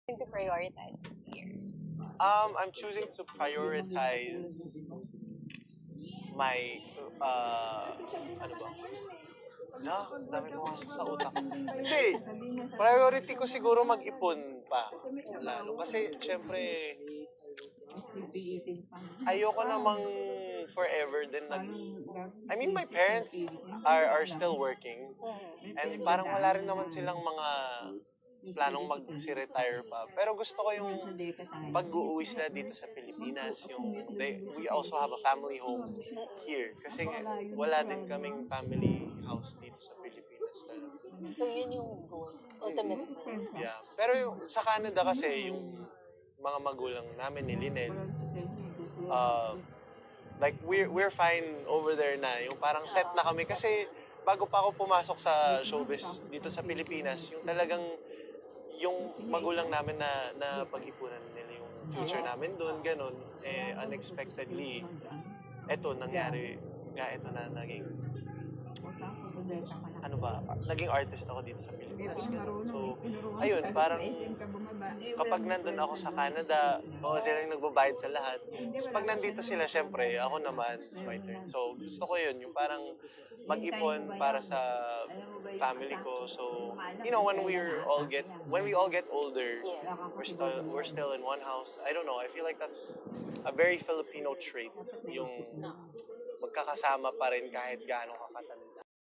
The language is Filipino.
To prioritize this year? I'm choosing to prioritize my, ano ba? Dami pumasok sa utak. Hindi, priority ko siguro mag-ipon pa. Lalo. Kasi, syempre, ayoko namang forever din I mean, my parents are still working. And parang wala rin naman silang mga planong mag-retire pa. Pero gusto ko yung pag-uuwi sila dito sa Pilipinas, we also have a family home here. Kasi wala din kaming family house dito sa Pilipinas talaga. So yun yung goal, ultimate goal. Yeah. Pero sa Canada kasi, yung mga magulang namin ni Lynel, like we're fine over there na. Yung parang set na kami. Kasi bago pa ako pumasok sa showbiz dito sa Pilipinas, yung talagang yung magulang namin na pag-ipunan nila yung future namin doon, ganun, unexpectedly, nangyari, ito na naging, naging artist ako dito sa Pilipinas. So, ayun, parang kapag nandun ako sa Canada, sila yung nagbabayad sa lahat. So, pag nandito sila, syempre, ako naman, it's my turn. So, gusto ko yun, yung parang mag-ipon para sa family ko. So, when we all get older, we're still in one house. I don't know, I feel like that's a very Filipino trait, yung magkakasama pa rin kahit gaano kakatanda.